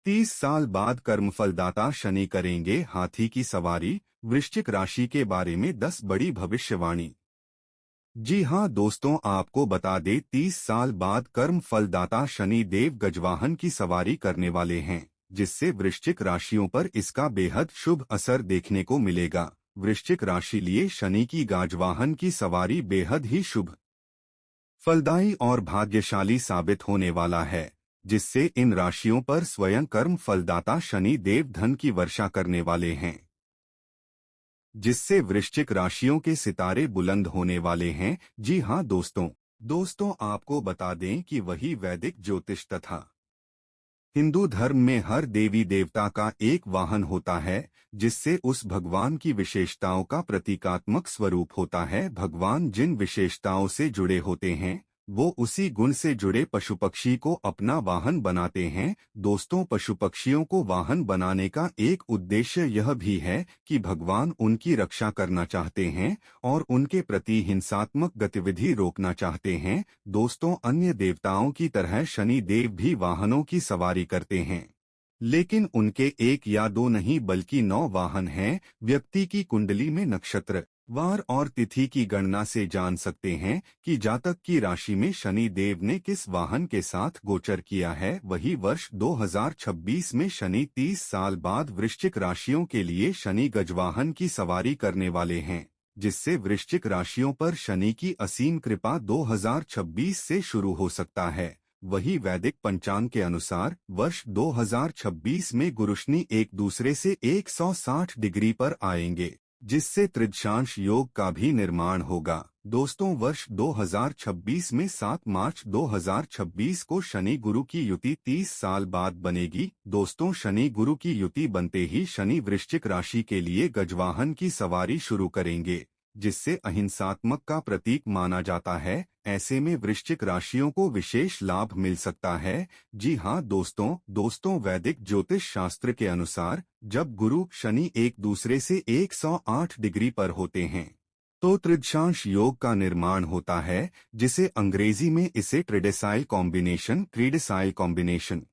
30 साल बाद कर्मफलदाता शनि करेंगे हाथी की सवारी। वृश्चिक राशि के बारे में 10 बड़ी भविष्यवाणी। जी हाँ दोस्तों, आपको बता दें 30 साल बाद कर्म फलदाता शनि देव गजवाहन की सवारी करने वाले हैं, जिससे वृश्चिक राशियों पर इसका बेहद शुभ असर देखने को मिलेगा। वृश्चिक राशि लिए शनि की गाजवाहन की सवारी बेहद ही शुभ, फलदायी और भाग्यशाली साबित होने वाला है, जिससे इन राशियों पर स्वयं कर्म फलदाता शनि देव धन की वर्षा करने वाले हैं, जिससे वृश्चिक राशियों के सितारे बुलंद होने वाले हैं। जी हाँ दोस्तों आपको बता दें कि वही वैदिक ज्योतिष तथा हिंदू धर्म में हर देवी देवता का एक वाहन होता है, जिससे उस भगवान की विशेषताओं का प्रतीकात्मक स्वरूप होता है। भगवान जिन विशेषताओं से जुड़े होते हैं, वो उसी गुण से जुड़े पशु पक्षी को अपना वाहन बनाते हैं। दोस्तों, पशु पक्षियों को वाहन बनाने का एक उद्देश्य यह भी है कि भगवान उनकी रक्षा करना चाहते हैं और उनके प्रति हिंसात्मक गतिविधि रोकना चाहते हैं। दोस्तों, अन्य देवताओं की तरह शनि देव भी वाहनों की सवारी करते हैं, लेकिन उनके एक या दो नहीं बल्कि 9 वाहन हैं। व्यक्ति की कुंडली में नक्षत्र, वार और तिथि की गणना से जान सकते हैं कि जातक की राशि में शनि देव ने किस वाहन के साथ गोचर किया है। वही वर्ष 2026 में शनि 30 साल बाद वृश्चिक राशियों के लिए शनि गजवाहन की सवारी करने वाले हैं, जिससे वृश्चिक राशियों पर शनि की असीम कृपा 2026 से शुरू हो सकता है। वही वैदिक पंचांग के अनुसार वर्ष 2026 में गुरुशनि एक दूसरे से 160 डिग्री पर आएंगे, जिससे तृतीयांश योग का भी निर्माण होगा। दोस्तों, वर्ष 2026 में 7 मार्च 2026 को शनि गुरु की युति 30 साल बाद बनेगी। दोस्तों, शनि गुरु की युति बनते ही शनि वृश्चिक राशि के लिए गजवाहन की सवारी शुरू करेंगे, जिससे अहिंसात्मक का प्रतीक माना जाता है। ऐसे में वृश्चिक राशियों को विशेष लाभ मिल सकता है। जी हाँ दोस्तों वैदिक ज्योतिष शास्त्र के अनुसार जब गुरु शनि एक दूसरे से 108 डिग्री पर होते हैं, तो तृतीयांश योग का निर्माण होता है, जिसे अंग्रेजी में इसे ट्रेडेसाइल कॉम्बिनेशन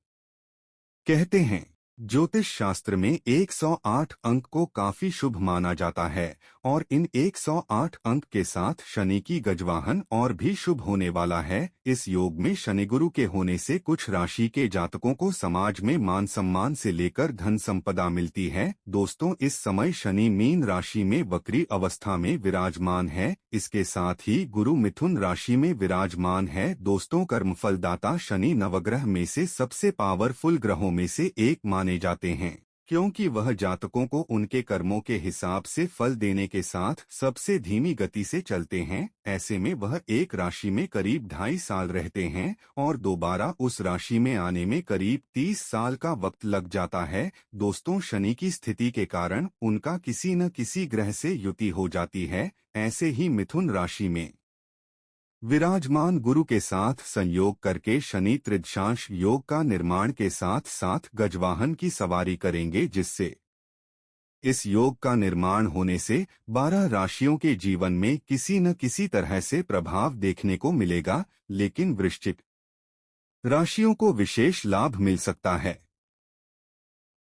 कहते हैं। ज्योतिष शास्त्र में 108 अंक को काफी शुभ माना जाता है और इन 108 अंक के साथ शनि की गजवाहन और भी शुभ होने वाला है। इस योग में शनि गुरु के होने से कुछ राशि के जातकों को समाज में मान सम्मान से लेकर धन संपदा मिलती है। दोस्तों, इस समय शनि मीन राशि में वक्री अवस्था में विराजमान है। इसके साथ ही गुरु मिथुन राशि में विराजमान है। दोस्तों, कर्मफलदाता शनि नवग्रह में से सबसे पावरफुल ग्रहों में से एक माने जाते हैं, क्योंकि वह जातकों को उनके कर्मों के हिसाब से फल देने के साथ सबसे धीमी गति से चलते हैं। ऐसे में वह एक राशि में करीब 2.5 साल रहते हैं और दोबारा उस राशि में आने में करीब 30 साल का वक्त लग जाता है। दोस्तों, शनि की स्थिति के कारण उनका किसी न किसी ग्रह से युति हो जाती है। ऐसे ही मिथुन राशि में विराजमान गुरु के साथ संयोग करके शनि तृतीयांश योग का निर्माण के साथ साथ गजवाहन की सवारी करेंगे, जिससे इस योग का निर्माण होने से 12 राशियों के जीवन में किसी न किसी तरह से प्रभाव देखने को मिलेगा, लेकिन वृश्चिक राशियों को विशेष लाभ मिल सकता है।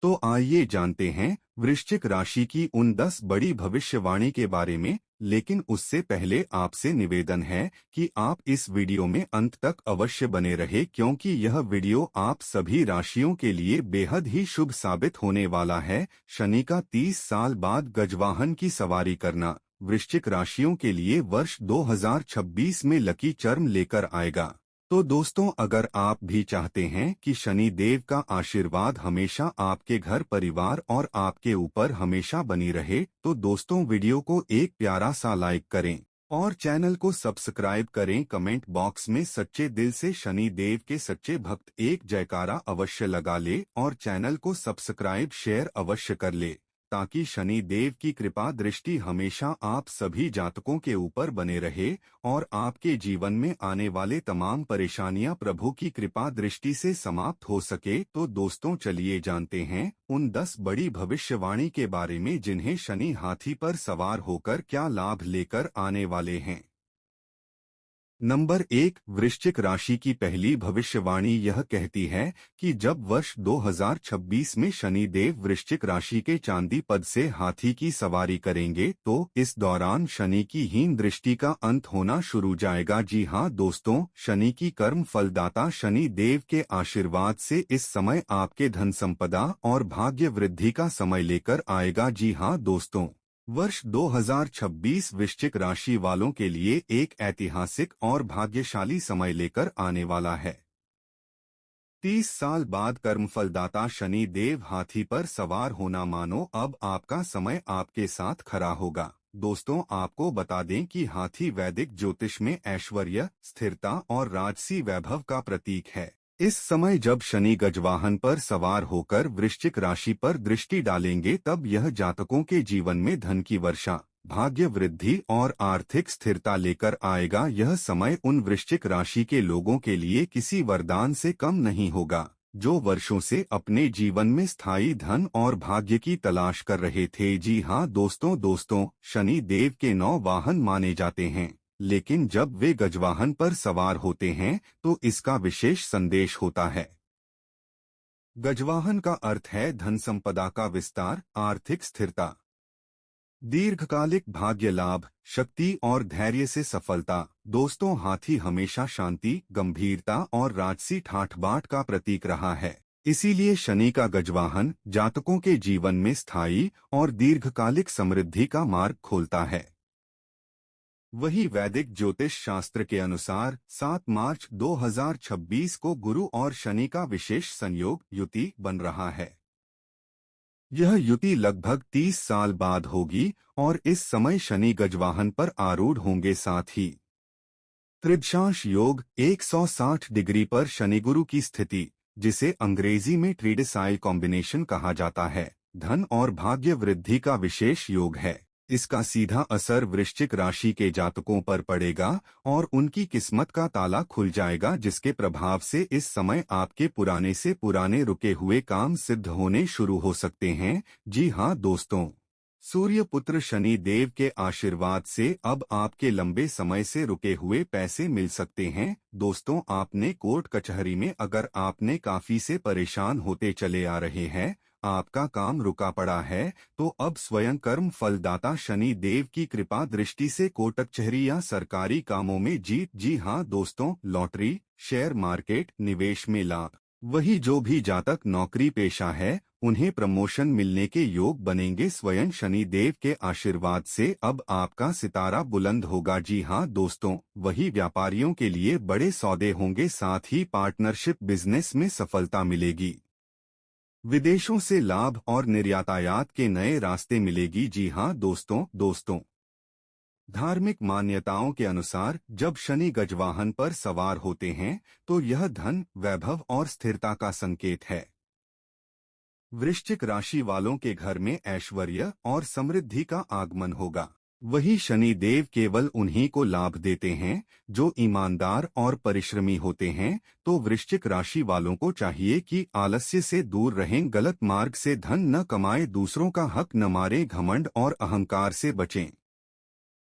तो आइए जानते हैं वृश्चिक राशि की उन 10 बड़ी भविष्यवाणी के बारे में। लेकिन उससे पहले आपसे निवेदन है कि आप इस वीडियो में अंत तक अवश्य बने रहे, क्योंकि यह वीडियो आप सभी राशियों के लिए बेहद ही शुभ साबित होने वाला है। शनि का 30 साल बाद गजवाहन की सवारी करना वृश्चिक राशियों के लिए वर्ष 2026 में लकी चार्म लेकर आएगा। तो दोस्तों, अगर आप भी चाहते हैं कि शनि देव का आशीर्वाद हमेशा आपके घर परिवार और आपके ऊपर हमेशा बनी रहे, तो दोस्तों वीडियो को एक प्यारा सा लाइक करें और चैनल को सब्सक्राइब करें। कमेंट बॉक्स में सच्चे दिल से शनि देव के सच्चे भक्त एक जयकारा अवश्य लगा ले और चैनल को सब्सक्राइब शेयर अवश्य कर ले, ताकि शनि देव की कृपा दृष्टि हमेशा आप सभी जातकों के ऊपर बने रहे और आपके जीवन में आने वाले तमाम परेशानियां प्रभु की कृपा दृष्टि से समाप्त हो सके। तो दोस्तों, चलिए जानते हैं उन 10 बड़ी भविष्यवाणी के बारे में, जिन्हें शनि हाथी पर सवार होकर क्या लाभ लेकर आने वाले हैं। नंबर 1, वृश्चिक राशि की पहली भविष्यवाणी यह कहती है कि जब वर्ष 2026 में शनि देव वृश्चिक राशि के चांदी पद से हाथी की सवारी करेंगे तो इस दौरान शनि की हीन दृष्टि का अंत होना शुरू जाएगा। जी हाँ दोस्तों, शनि की कर्म फलदाता शनि देव के आशीर्वाद से इस समय आपके धन संपदा और भाग्य वृद्धि का समय लेकर आएगा। जी हाँ दोस्तों, वर्ष 2026 वृश्चिक राशि वालों के लिए एक ऐतिहासिक और भाग्यशाली समय लेकर आने वाला है। 30 साल बाद कर्मफलदाता शनि देव हाथी पर सवार होना मानो अब आपका समय आपके साथ खड़ा होगा। दोस्तों, आपको बता दें कि हाथी वैदिक ज्योतिष में ऐश्वर्य, स्थिरता और राजसी वैभव का प्रतीक है। इस समय जब शनि गजवाहन पर सवार होकर वृश्चिक राशि पर दृष्टि डालेंगे तब यह जातकों के जीवन में धन की वर्षा, भाग्य वृद्धि और आर्थिक स्थिरता लेकर आएगा। यह समय उन वृश्चिक राशि के लोगों के लिए किसी वरदान से कम नहीं होगा जो वर्षों से अपने जीवन में स्थायी धन और भाग्य की तलाश कर रहे थे। जी हाँ दोस्तों, शनि देव के 9 वाहन माने जाते हैं, लेकिन जब वे गजवाहन पर सवार होते हैं तो इसका विशेष संदेश होता है। गजवाहन का अर्थ है धन संपदा का विस्तार, आर्थिक स्थिरता, दीर्घकालिक भाग्य लाभ, शक्ति और धैर्य से सफलता। दोस्तों, हाथी हमेशा शांति, गंभीरता और राजसी ठाठ-बाट का प्रतीक रहा है। इसीलिए शनि का गजवाहन जातकों के जीवन में स्थायी और दीर्घकालिक समृद्धि का मार्ग खोलता है। वही वैदिक ज्योतिष शास्त्र के अनुसार 7 मार्च 2026 को गुरु और शनि का विशेष संयोग युति बन रहा है। यह युति लगभग 30 साल बाद होगी और इस समय शनि गजवाहन पर आरूढ़ होंगे। साथ ही त्रिदशांश योग 160 डिग्री पर शनि गुरु की स्थिति, जिसे अंग्रेजी में ट्रिडेसाइल कॉम्बिनेशन कहा जाता है, धन और भाग्य वृद्धि का विशेष योग है। इसका सीधा असर वृश्चिक राशि के जातकों पर पड़ेगा और उनकी किस्मत का ताला खुल जाएगा, जिसके प्रभाव से इस समय आपके पुराने से पुराने रुके हुए काम सिद्ध होने शुरू हो सकते हैं। जी हाँ दोस्तों, सूर्य पुत्र शनि देव के आशीर्वाद से अब आपके लंबे समय से रुके हुए पैसे मिल सकते हैं। दोस्तों, आपने कोर्ट कचहरी में अगर आपने काफी से परेशान होते चले आ रहे हैं, आपका काम रुका पड़ा है, तो अब स्वयं कर्म फलदाता शनि देव की कृपा दृष्टि से कोर्ट कचहरी या सरकारी कामों में जीत। जी हाँ दोस्तों, लॉटरी, शेयर मार्केट, निवेश में लाभ। वही जो भी जातक नौकरी पेशा है उन्हें प्रमोशन मिलने के योग बनेंगे। स्वयं शनि देव के आशीर्वाद से अब आपका सितारा बुलंद होगा। जी हाँ दोस्तों, वही व्यापारियों के लिए बड़े सौदे होंगे, साथ ही पार्टनरशिप बिजनेस में सफलता मिलेगी। विदेशों से लाभ और निर्यातायात के नए रास्ते मिलेगी। जी हाँ दोस्तों, धार्मिक मान्यताओं के अनुसार जब शनि गजवाहन पर सवार होते हैं तो यह धन, वैभव और स्थिरता का संकेत है। वृश्चिक राशि वालों के घर में ऐश्वर्य और समृद्धि का आगमन होगा। वही शनि देव केवल उन्हीं को लाभ देते हैं जो ईमानदार और परिश्रमी होते हैं। तो वृश्चिक राशि वालों को चाहिए कि आलस्य से दूर रहें, गलत मार्ग से धन न कमाएं, दूसरों का हक न मारें, घमंड और अहंकार से बचें।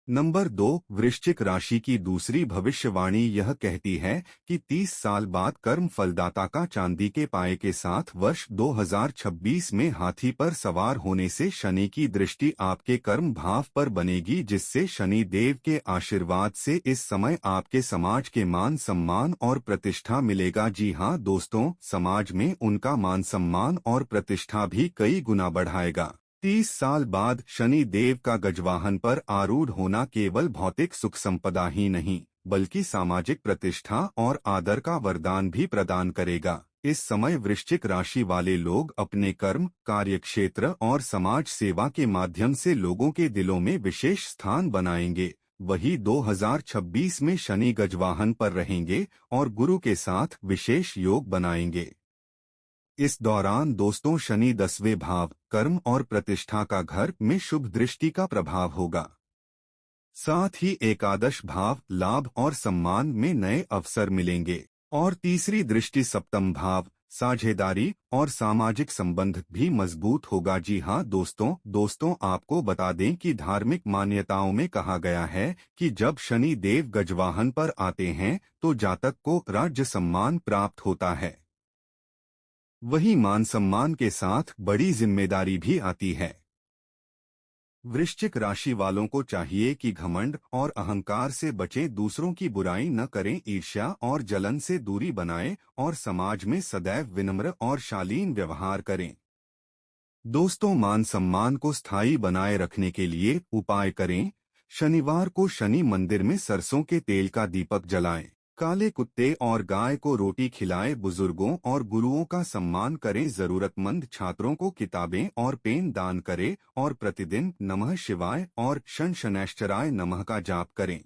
नंबर 2, वृश्चिक राशि की दूसरी भविष्यवाणी यह कहती है कि 30 साल बाद कर्म फलदाता का चांदी के पाए के साथ वर्ष 2026 में हाथी पर सवार होने से शनि की दृष्टि आपके कर्म भाव पर बनेगी, जिससे शनि देव के आशीर्वाद से इस समय आपके समाज के मान सम्मान और प्रतिष्ठा मिलेगा। जी हाँ दोस्तों, समाज में उनका मान सम्मान और प्रतिष्ठा भी कई गुना बढ़ाएगा। 30 साल बाद शनि देव का गजवाहन पर आरूढ़ होना केवल भौतिक सुख संपदा ही नहीं बल्कि सामाजिक प्रतिष्ठा और आदर का वरदान भी प्रदान करेगा। इस समय वृश्चिक राशि वाले लोग अपने कर्म, कार्यक्षेत्र और समाज सेवा के माध्यम से लोगों के दिलों में विशेष स्थान बनाएंगे। वही 2026 में शनि गजवाहन पर रहेंगे और गुरु के साथ विशेष योग बनाएंगे। इस दौरान दोस्तों शनि 10वें भाव, कर्म और प्रतिष्ठा का घर में शुभ दृष्टि का प्रभाव होगा। साथ ही एकादश भाव, लाभ और सम्मान में नए अवसर मिलेंगे और तीसरी दृष्टि सप्तम भाव, साझेदारी और सामाजिक संबंध भी मजबूत होगा। जी हाँ दोस्तों आपको बता दें कि धार्मिक मान्यताओं में कहा गया है कि जब शनि देव गजवाहन पर आते हैं तो जातक को राज्य सम्मान प्राप्त होता है। वही मान सम्मान के साथ बड़ी जिम्मेदारी भी आती है। वृश्चिक राशि वालों को चाहिए कि घमंड और अहंकार से बचें, दूसरों की बुराई न करें, ईर्ष्या और जलन से दूरी बनाएं और समाज में सदैव विनम्र और शालीन व्यवहार करें। दोस्तों मान सम्मान को स्थायी बनाए रखने के लिए उपाय करें। शनिवार को शनि मंदिर में सरसों के तेल का दीपक जलाएं। काले कुत्ते और गाय को रोटी खिलाएं। बुजुर्गों और गुरुओं का सम्मान करें। जरूरतमंद छात्रों को किताबें और पेन दान करें और प्रतिदिन नमः शिवाय और शं शनैश्चराय नमः का जाप करें।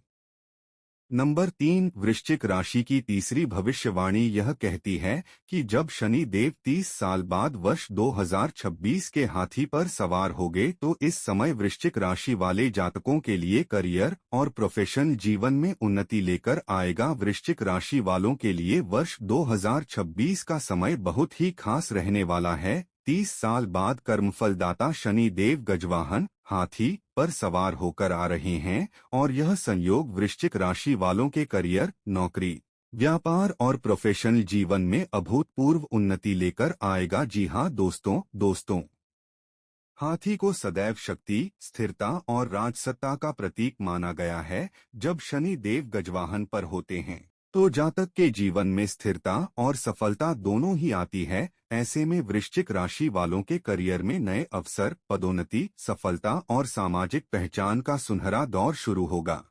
नंबर 3, वृश्चिक राशि की तीसरी भविष्यवाणी यह कहती है कि जब शनि देव 30 साल बाद वर्ष 2026 के हाथी पर सवार होंगे तो इस समय वृश्चिक राशि वाले जातकों के लिए करियर और प्रोफेशनल जीवन में उन्नति लेकर आएगा। वृश्चिक राशि वालों के लिए वर्ष 2026 का समय बहुत ही खास रहने वाला है। 30 साल बाद कर्मफलदाता शनि देव गजवाहन हाथी पर सवार होकर आ रहे हैं और यह संयोग वृश्चिक राशि वालों के करियर, नौकरी, व्यापार और प्रोफेशनल जीवन में अभूतपूर्व उन्नति लेकर आएगा। जी हाँ दोस्तों हाथी को सदैव शक्ति, स्थिरता और राजसत्ता का प्रतीक माना गया है। जब शनि देव गजवाहन पर होते हैं तो जातक के जीवन में स्थिरता और सफलता दोनों ही आती है। ऐसे में वृश्चिक राशि वालों के करियर में नए अवसर, पदोन्नति, सफलता और सामाजिक पहचान का सुनहरा दौर शुरू होगा।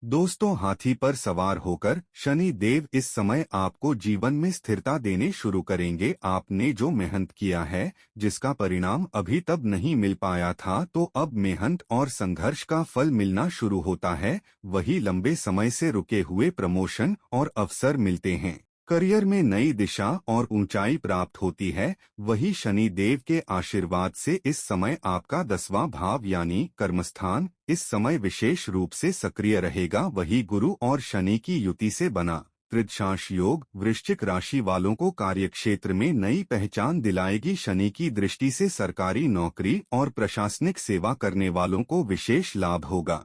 दोस्तों हाथी पर सवार होकर शनि देव इस समय आपको जीवन में स्थिरता देने शुरू करेंगे। आपने जो मेहनत किया है, जिसका परिणाम अभी तक नहीं मिल पाया था, तो अब मेहनत और संघर्ष का फल मिलना शुरू होता है। वही लंबे समय से रुके हुए प्रमोशन और अवसर मिलते हैं। करियर में नई दिशा और ऊंचाई प्राप्त होती है। वही शनि देव के आशीर्वाद से इस समय आपका 10वां भाव यानी कर्मस्थान इस समय विशेष रूप से सक्रिय रहेगा। वही गुरु और शनि की युति से बना त्रिदशांश योग वृश्चिक राशि वालों को कार्यक्षेत्र में नई पहचान दिलाएगी। शनि की दृष्टि से सरकारी नौकरी और प्रशासनिक सेवा करने वालों को विशेष लाभ होगा।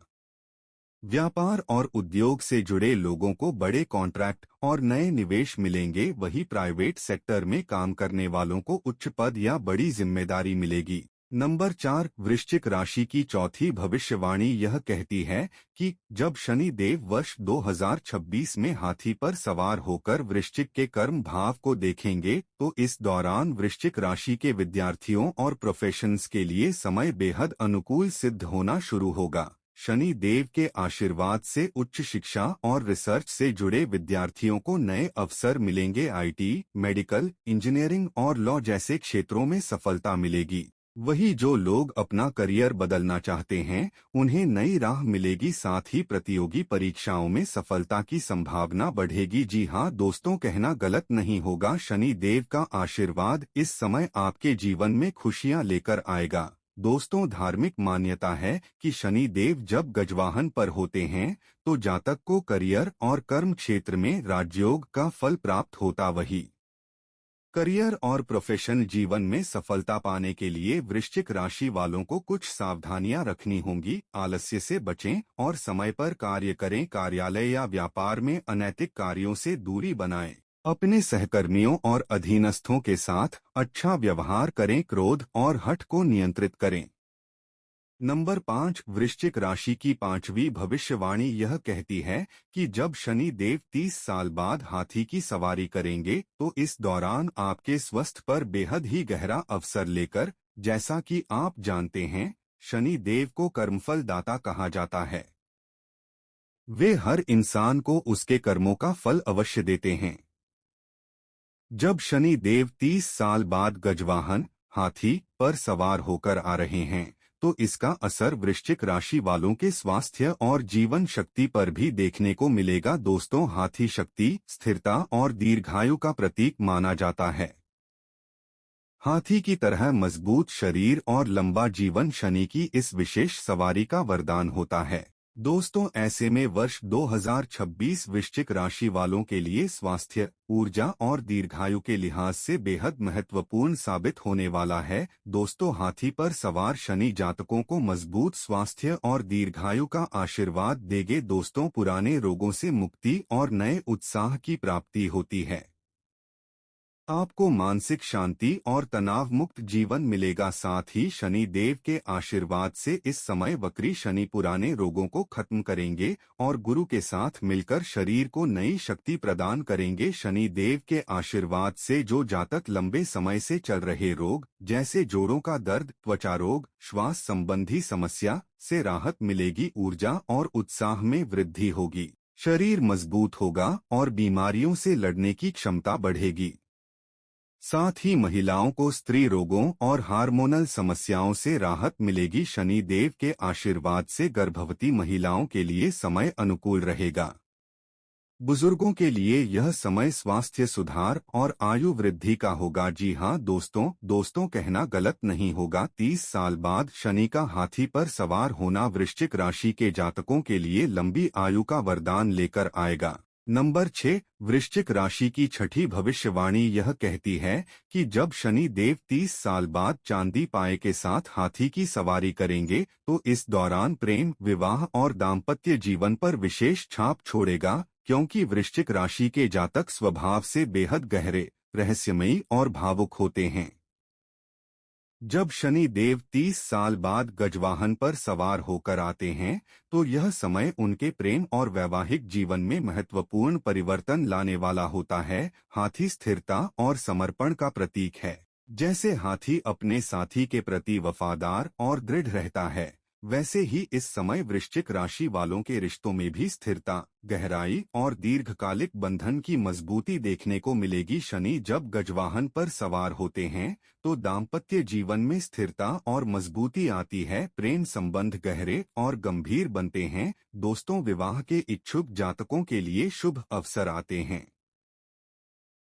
व्यापार और उद्योग से जुड़े लोगों को बड़े कॉन्ट्रैक्ट और नए निवेश मिलेंगे। वही प्राइवेट सेक्टर में काम करने वालों को उच्च पद या बड़ी जिम्मेदारी मिलेगी। नंबर 4, वृश्चिक राशि की चौथी भविष्यवाणी यह कहती है कि जब शनि देव वर्ष 2026 में हाथी पर सवार होकर वृश्चिक के कर्म भाव को देखेंगे तो इस दौरान वृश्चिक राशि के विद्यार्थियों और प्रोफेशंस के लिए समय बेहद अनुकूल सिद्ध होना शुरू होगा। शनि देव के आशीर्वाद से उच्च शिक्षा और रिसर्च से जुड़े विद्यार्थियों को नए अवसर मिलेंगे। आईटी, मेडिकल, इंजीनियरिंग और लॉ जैसे क्षेत्रों में सफलता मिलेगी। वही जो लोग अपना करियर बदलना चाहते हैं उन्हें नई राह मिलेगी। साथ ही प्रतियोगी परीक्षाओं में सफलता की संभावना बढ़ेगी। जी हाँ दोस्तों कहना गलत नहीं होगा, शनि देव का आशीर्वाद इस समय आपके जीवन में खुशियाँ लेकर आएगा। दोस्तों धार्मिक मान्यता है कि शनि देव जब गजवाहन पर होते हैं तो जातक को करियर और कर्म क्षेत्र में राजयोग का फल प्राप्त होता। वही करियर और प्रोफेशनल जीवन में सफलता पाने के लिए वृश्चिक राशि वालों को कुछ सावधानियां रखनी होंगी। आलस्य से बचें और समय पर कार्य करें। कार्यालय या व्यापार में अनैतिक कार्यों से दूरी बनाएं। अपने सहकर्मियों और अधीनस्थों के साथ अच्छा व्यवहार करें। क्रोध और हठ को नियंत्रित करें। नंबर 5, वृश्चिक राशि की पांचवी भविष्यवाणी यह कहती है कि जब शनि देव 30 साल बाद हाथी की सवारी करेंगे तो इस दौरान आपके स्वास्थ्य पर बेहद ही गहरा अवसर लेकर, जैसा कि आप जानते हैं, शनि देव को कर्मफल दाता कहा जाता है। वे हर इंसान को उसके कर्मों का फल अवश्य देते हैं। जब शनि देव 30 साल बाद गजवाहन हाथी पर सवार होकर आ रहे हैं तो इसका असर वृश्चिक राशि वालों के स्वास्थ्य और जीवन शक्ति पर भी देखने को मिलेगा। दोस्तों हाथी शक्ति, स्थिरता और दीर्घायु का प्रतीक माना जाता है। हाथी की तरह मजबूत शरीर और लंबा जीवन शनि की इस विशेष सवारी का वरदान होता है। दोस्तों, ऐसे में वर्ष 2026 वृश्चिक राशि वालों के लिए स्वास्थ्य, ऊर्जा और दीर्घायु के लिहाज से बेहद महत्वपूर्ण साबित होने वाला है। दोस्तों, हाथी पर सवार शनि जातकों को मजबूत स्वास्थ्य और दीर्घायु का आशीर्वाद देंगे। दोस्तों, पुराने रोगों से मुक्ति और नए उत्साह की प्राप्ति होती है। आपको मानसिक शांति और तनाव मुक्त जीवन मिलेगा। साथ ही शनि देव के आशीर्वाद से इस समय वक्री शनि पुराने रोगों को खत्म करेंगे और गुरु के साथ मिलकर शरीर को नई शक्ति प्रदान करेंगे। शनि देव के आशीर्वाद से जो जातक लंबे समय से चल रहे रोग जैसे जोड़ों का दर्द, त्वचा रोग, श्वास संबंधी समस्या से राहत मिलेगी। ऊर्जा और उत्साह में वृद्धि होगी, शरीर मजबूत होगा और बीमारियों से लड़ने की क्षमता बढ़ेगी। साथ ही महिलाओं को स्त्री रोगों और हार्मोनल समस्याओं से राहत मिलेगी। शनि देव के आशीर्वाद से गर्भवती महिलाओं के लिए समय अनुकूल रहेगा। बुजुर्गों के लिए यह समय स्वास्थ्य सुधार और आयु वृद्धि का होगा। जी हाँ दोस्तों कहना गलत नहीं होगा। 30 साल बाद शनि का हाथी पर सवार होना वृश्चिक राशि के जातकों के लिए लंबी आयु का वरदान लेकर आएगा। नंबर 6, वृश्चिक राशि की छठी भविष्यवाणी यह कहती है कि जब शनि देव 30 साल बाद चांदी पाए के साथ हाथी की सवारी करेंगे तो इस दौरान प्रेम, विवाह और दाम्पत्य जीवन पर विशेष छाप छोड़ेगा, क्योंकि वृश्चिक राशि के जातक स्वभाव से बेहद गहरे, रहस्यमयी और भावुक होते हैं। जब शनि देव 30 साल बाद गजवाहन पर सवार होकर आते हैं तो यह समय उनके प्रेम और वैवाहिक जीवन में महत्वपूर्ण परिवर्तन लाने वाला होता है। हाथी स्थिरता और समर्पण का प्रतीक है। जैसे हाथी अपने साथी के प्रति वफादार और दृढ़ रहता है, वैसे ही इस समय वृश्चिक राशि वालों के रिश्तों में भी स्थिरता, गहराई और दीर्घकालिक बंधन की मजबूती देखने को मिलेगी। शनि जब गजवाहन पर सवार होते हैं तो दाम्पत्य जीवन में स्थिरता और मजबूती आती है। प्रेम संबंध गहरे और गंभीर बनते हैं। दोस्तों, विवाह के इच्छुक जातकों के लिए शुभ अवसर आते हैं।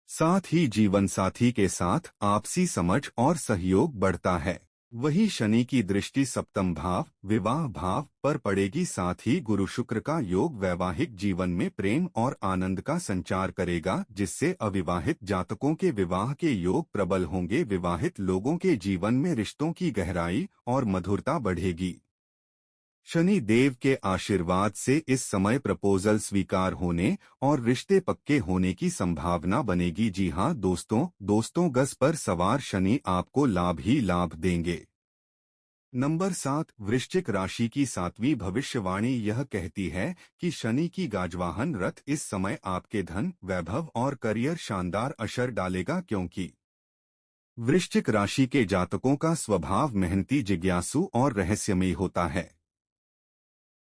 साथ ही जीवन साथी के साथ आपसी समझ और सहयोग बढ़ता है। वही शनि की दृष्टि सप्तम भाव, विवाह भाव पर पड़ेगी। साथ ही गुरु शुक्र का योग वैवाहिक जीवन में प्रेम और आनंद का संचार करेगा, जिससे अविवाहित जातकों के विवाह के योग प्रबल होंगे। विवाहित लोगों के जीवन में रिश्तों की गहराई और मधुरता बढ़ेगी। शनि देव के आशीर्वाद से इस समय प्रपोजल स्वीकार होने और रिश्ते पक्के होने की संभावना बनेगी। जी हाँ दोस्तों गज पर सवार शनि आपको लाभ ही लाभ देंगे। नंबर 7, वृश्चिक राशि की 7वीं भविष्यवाणी यह कहती है कि शनि की गाजवाहन रथ इस समय आपके धन, वैभव और करियर शानदार असर डालेगा, क्योंकि वृश्चिक राशि के जातकों का स्वभाव मेहनती, जिज्ञासु और रहस्यमयी होता है।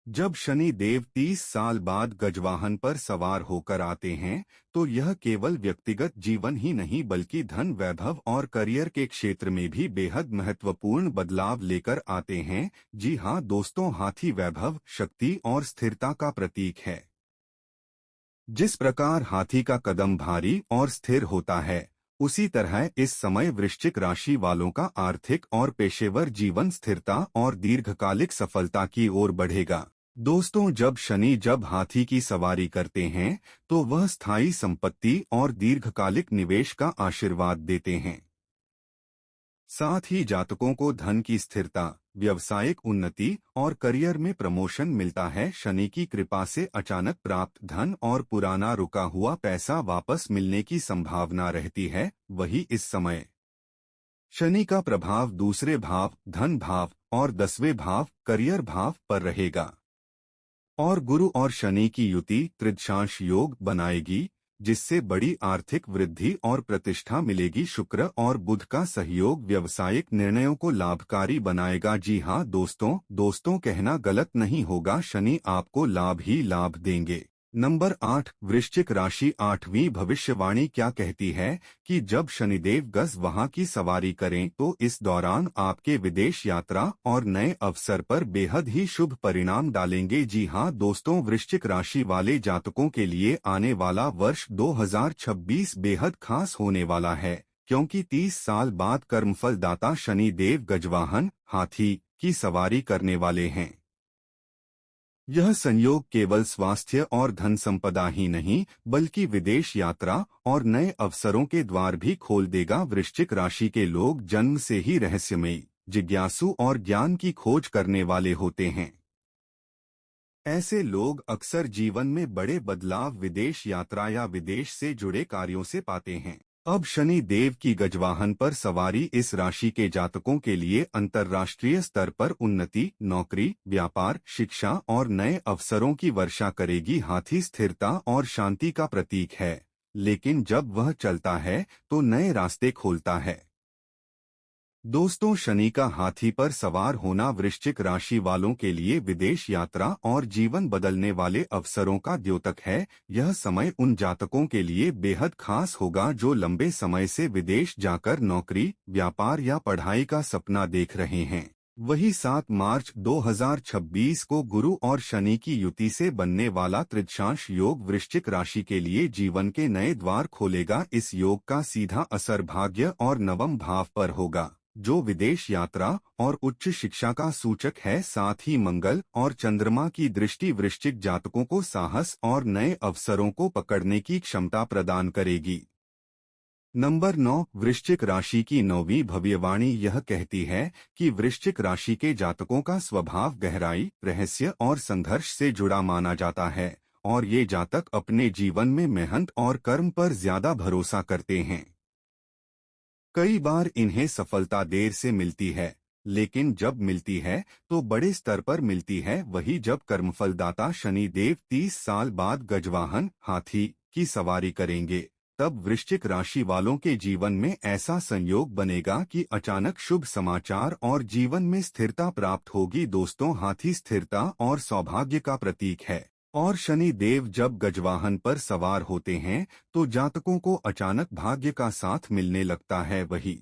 जब शनि देव 30 साल बाद गजवाहन पर सवार होकर आते हैं तो यह केवल व्यक्तिगत जीवन ही नहीं बल्कि धन, वैभव और करियर के क्षेत्र में भी बेहद महत्वपूर्ण बदलाव लेकर आते हैं। जी हाँ दोस्तों, हाथी वैभव, शक्ति और स्थिरता का प्रतीक है। जिस प्रकार हाथी का कदम भारी और स्थिर होता है, उसी तरह इस समय वृश्चिक राशि वालों का आर्थिक और पेशेवर जीवन स्थिरता और दीर्घकालिक सफलता की ओर बढ़ेगा। दोस्तों, जब हाथी की सवारी करते हैं तो वह स्थायी संपत्ति और दीर्घकालिक निवेश का आशीर्वाद देते हैं। साथ ही जातकों को धन की स्थिरता, व्यावसायिक उन्नति और करियर में प्रमोशन मिलता है। शनि की कृपा से अचानक प्राप्त धन और पुराना रुका हुआ पैसा वापस मिलने की संभावना रहती है। वही इस समय शनि का प्रभाव दूसरे भाव, धन भाव और 10वें भाव, करियर भाव पर रहेगा और गुरु और शनि की युति त्रिदशांश योग बनाएगी, जिससे बड़ी आर्थिक वृद्धि और प्रतिष्ठा मिलेगी। शुक्र और बुध का सहयोग व्यावसायिक निर्णयों को लाभकारी बनाएगा। जी हाँ दोस्तों कहना गलत नहीं होगा, शनि आपको लाभ ही लाभ देंगे। नंबर 8, वृश्चिक राशि 8वीं भविष्यवाणी क्या कहती है कि जब शनिदेव गज वहां की सवारी करें तो इस दौरान आपके विदेश यात्रा और नए अवसर पर बेहद ही शुभ परिणाम डालेंगे। जी हाँ दोस्तों, वृश्चिक राशि वाले जातकों के लिए आने वाला वर्ष 2026 बेहद खास होने वाला है, क्योंकि 30 साल बाद कर्मफल दाता शनिदेव गजवाहन हाथी की सवारी करने वाले हैं। यह संयोग केवल स्वास्थ्य और धन संपदा ही नहीं बल्कि विदेश यात्रा और नए अवसरों के द्वार भी खोल देगा। वृश्चिक राशि के लोग जन्म से ही रहस्यमयी, जिज्ञासु और ज्ञान की खोज करने वाले होते हैं। ऐसे लोग अक्सर जीवन में बड़े बदलाव विदेश यात्रा या विदेश से जुड़े कार्यों से पाते हैं। अब शनि देव की गजवाहन पर सवारी इस राशि के जातकों के लिए अंतर्राष्ट्रीय स्तर पर उन्नति, नौकरी, व्यापार, शिक्षा और नए अवसरों की वर्षा करेगी। हाथी स्थिरता और शांति का प्रतीक है, लेकिन जब वह चलता है तो नए रास्ते खोलता है। दोस्तों, शनि का हाथी पर सवार होना वृश्चिक राशि वालों के लिए विदेश यात्रा और जीवन बदलने वाले अवसरों का द्योतक है। यह समय उन जातकों के लिए बेहद खास होगा जो लंबे समय से विदेश जाकर नौकरी, व्यापार या पढ़ाई का सपना देख रहे हैं। वही 7 मार्च 2026 को गुरु और शनि की युति से बनने वाला तृतीयांश योग वृश्चिक राशि के लिए जीवन के नए द्वार खोलेगा। इस योग का सीधा असर भाग्य और नवम भाव पर होगा, जो विदेश यात्रा और उच्च शिक्षा का सूचक है। साथ ही मंगल और चंद्रमा की दृष्टि वृश्चिक जातकों को साहस और नए अवसरों को पकड़ने की क्षमता प्रदान करेगी। नंबर 9, वृश्चिक राशि की 9वीं भविष्यवाणी यह कहती है कि वृश्चिक राशि के जातकों का स्वभाव गहराई, रहस्य और संघर्ष से जुड़ा माना जाता है और ये जातक अपने जीवन में मेहनत और कर्म पर ज्यादा भरोसा करते हैं। कई बार इन्हें सफलता देर से मिलती है, लेकिन जब मिलती है तो बड़े स्तर पर मिलती है। वही जब कर्मफलदाता शनि देव 30 साल बाद गजवाहन हाथी की सवारी करेंगे, तब वृश्चिक राशि वालों के जीवन में ऐसा संयोग बनेगा कि अचानक शुभ समाचार और जीवन में स्थिरता प्राप्त होगी। दोस्तों, हाथी स्थिरता और सौभाग्य का प्रतीक है और शनि देव जब गजवाहन पर सवार होते हैं तो जातकों को अचानक भाग्य का साथ मिलने लगता है। वही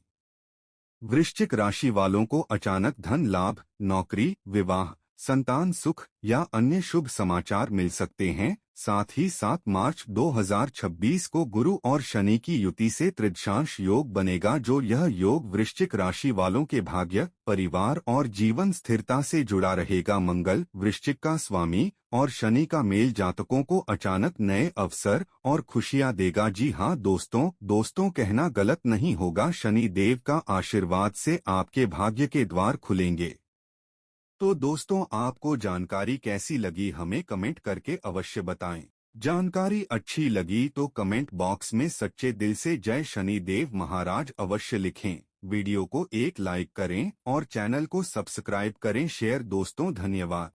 वृश्चिक राशि वालों को अचानक धन लाभ, नौकरी, विवाह, संतान सुख या अन्य शुभ समाचार मिल सकते हैं। साथ ही 7 मार्च 2026 को गुरु और शनि की युति से तृतीयांश योग बनेगा, जो यह योग वृश्चिक राशि वालों के भाग्य, परिवार और जीवन स्थिरता से जुड़ा रहेगा। मंगल वृश्चिक का स्वामी और शनि का मेल जातकों को अचानक नए अवसर और खुशियां देगा। जी हाँ दोस्तों, कहना गलत नहीं होगा, शनि देव का आशीर्वाद से आपके भाग्य के द्वार खुलेंगे। तो दोस्तों, आपको जानकारी कैसी लगी हमें कमेंट करके अवश्य बताएं। जानकारी अच्छी लगी तो कमेंट बॉक्स में सच्चे दिल से जय शनि देव महाराज अवश्य लिखें। वीडियो को एक लाइक करें और चैनल को सब्सक्राइब करें। शेयर दोस्तों, धन्यवाद।